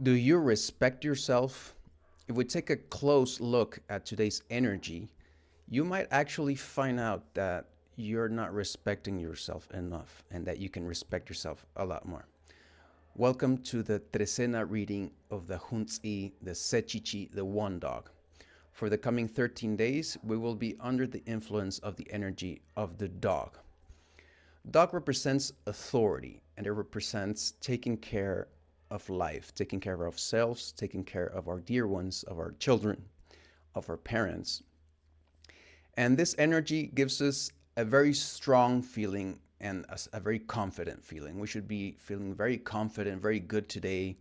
Do you respect yourself? If we take a close look at today's energy, you might actually find out that you're not respecting yourself enough and that you can respect yourself a lot more. Welcome to the trecena reading of the Hunzi, the Sechichi, the One Dog. For the coming 13 days, we will be under the influence of the energy of the dog. Dog represents authority and it represents taking care of life, taking care of ourselves, taking care of our dear ones, of our children, of our parents. And this energy gives us a very strong feeling and a very confident feeling. We should be feeling very confident, very good today.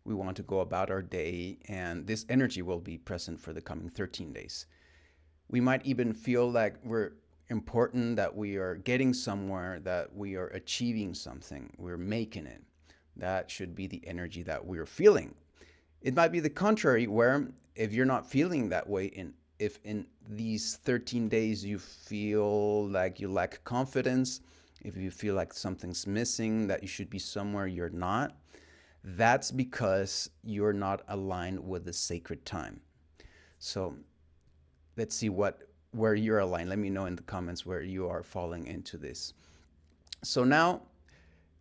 We want to go about our day, and this energy will be present for the coming 13 days. We might even feel like we're important, that we are getting somewhere, that we are achieving something, we're making it. That should be the energy that we're feeling. It might be the contrary, where if you're not feeling that way, if in these 13 days you feel like you lack confidence, if you feel like something's missing, that you should be somewhere you're not, that's because you're not aligned with the sacred time. So let's see where you're aligned. Let me know in the comments where you are falling into this. So now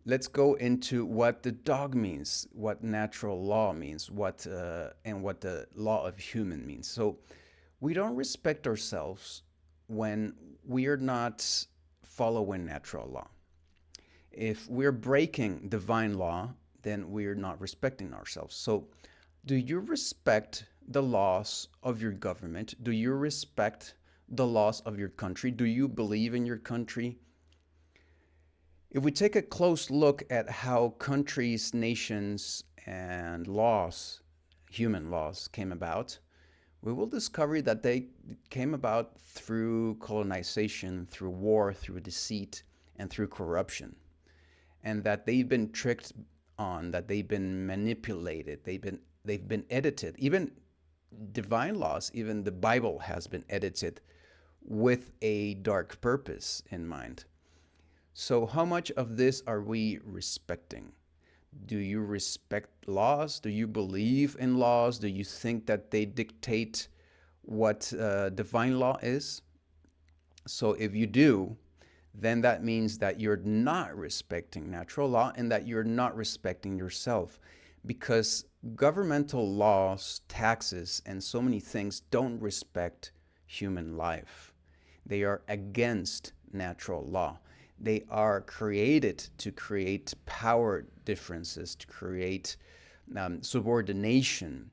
let's go into what the dog means, what natural law means, and what the law of human means. So we don't respect ourselves when we are not following natural law. If we're breaking divine law, then we're not respecting ourselves. So do you respect the laws of your government? Do you respect the laws of your country? Do you believe in your country? If we take a close look at how countries, nations, and laws, human laws, came about, we will discover that they came about through colonization, through war, through deceit, and through corruption. And that they've been tricked on, that they've been manipulated, they've been edited. Even divine laws, even the Bible has been edited with a dark purpose in mind. So how much of this are we respecting? Do you respect laws? Do you believe in laws? Do you think that they dictate what divine law is? So if you do, then that means that you're not respecting natural law and that you're not respecting yourself, because governmental laws, taxes, and so many things don't respect human life. They are against natural law. They are created to create power differences, to create subordination,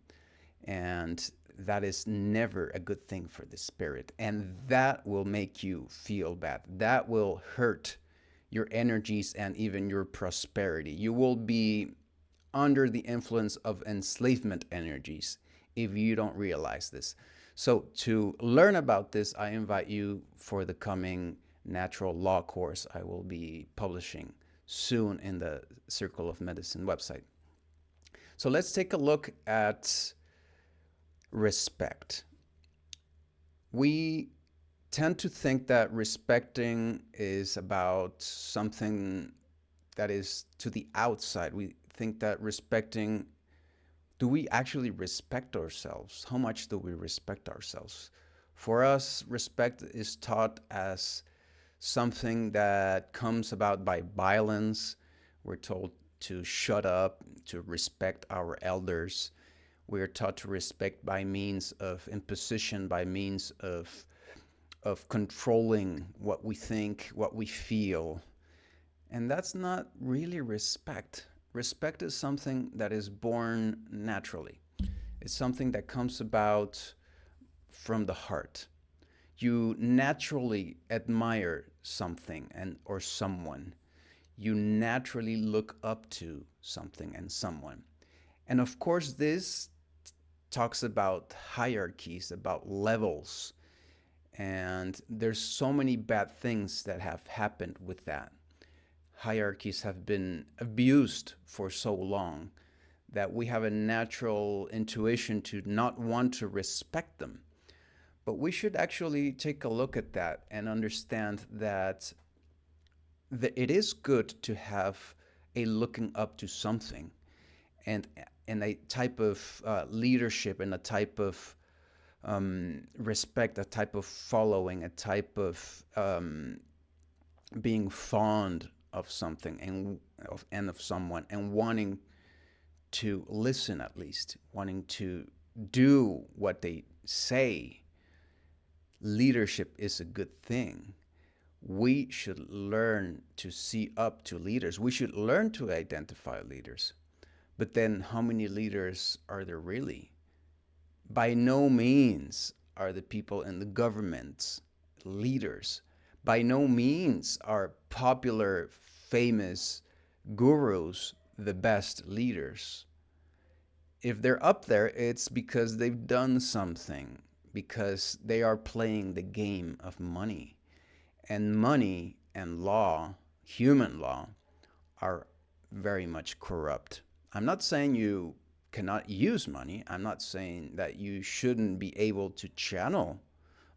and that is never a good thing for the spirit. And that will make you feel bad. That will hurt your energies and even your prosperity. You will be under the influence of enslavement energies if you don't realize this. So to learn about this, I invite you for the coming natural law course I will be publishing soon in the Circle of Medicine website. So let's take a look at respect. We tend to think that respecting is about something that is to the outside. We think that respecting, do we actually respect ourselves? How much do we respect ourselves? For us, respect is taught as something that comes about by violence. We're told to shut up, to respect our elders. We're taught to respect by means of imposition, by means of controlling what we think, what we feel. And that's not really respect. Respect is something that is born naturally. It's something that comes about from the heart. You naturally admire something or someone. You naturally look up to something and someone. And of course, this talks about hierarchies, about levels. And there's so many bad things that have happened with that. Hierarchies have been abused for so long that we have a natural intuition to not want to respect them. But we should actually take a look at that and understand that it is good to have a looking up to something. And and a type of leadership and a type of respect, a type of following, a type of being fond of something and of someone, and wanting to listen, at least wanting to do what they say. Leadership is a good thing. We should learn to see up to leaders. We should learn to identify leaders. But then, how many leaders are there really? By no means are the people in the government leaders. By no means are popular, famous gurus the best leaders. If they're up there, it's because they've done something, because they are playing the game of money. And money and law, human law, are very much corrupt. I'm not saying you cannot use money. I'm not saying that you shouldn't be able to channel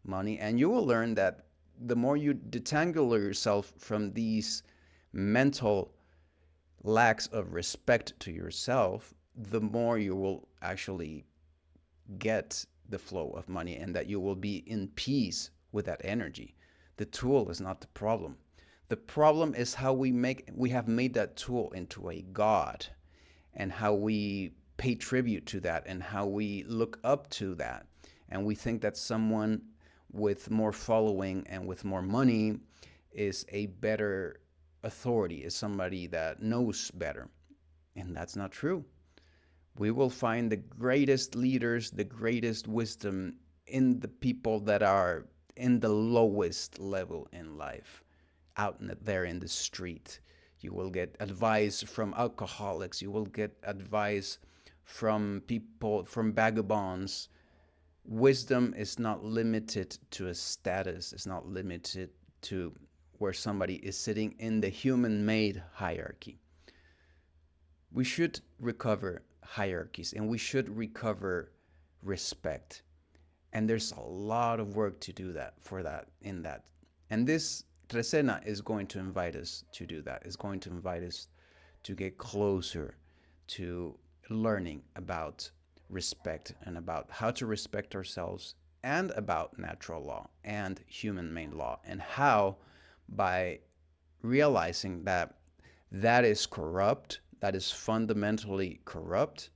money. And you will learn that the more you detangle yourself from these mental lacks of respect to yourself, the more you will actually get the flow of money, and that you will be in peace with that energy. The tool is not the problem. The problem is how we have made that tool into a god, and how we pay tribute to that, and how we look up to that. And we think that someone with more following and with more money is a better authority, is somebody that knows better. And that's not true. We will find the greatest leaders, the greatest wisdom in the people that are in the lowest level in life, out there in the street. You will get advice from alcoholics. You will get advice from people, from vagabonds. Wisdom is not limited to a status. It's not limited to where somebody is sitting in the human-made hierarchy. We should recover hierarchies, and we should recover respect. And there's a lot of work to do that, for that, in that. And this trecena is going to invite us to do that. It's going to invite us to get closer to learning about respect, and about how to respect ourselves, and about natural law and human-made law, and how, by realizing that that is corrupt, that is fundamentally corrupt,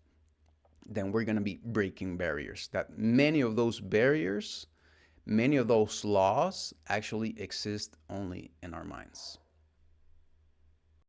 then we're going to be breaking barriers. That many of those barriers, many of those laws actually exist only in our minds.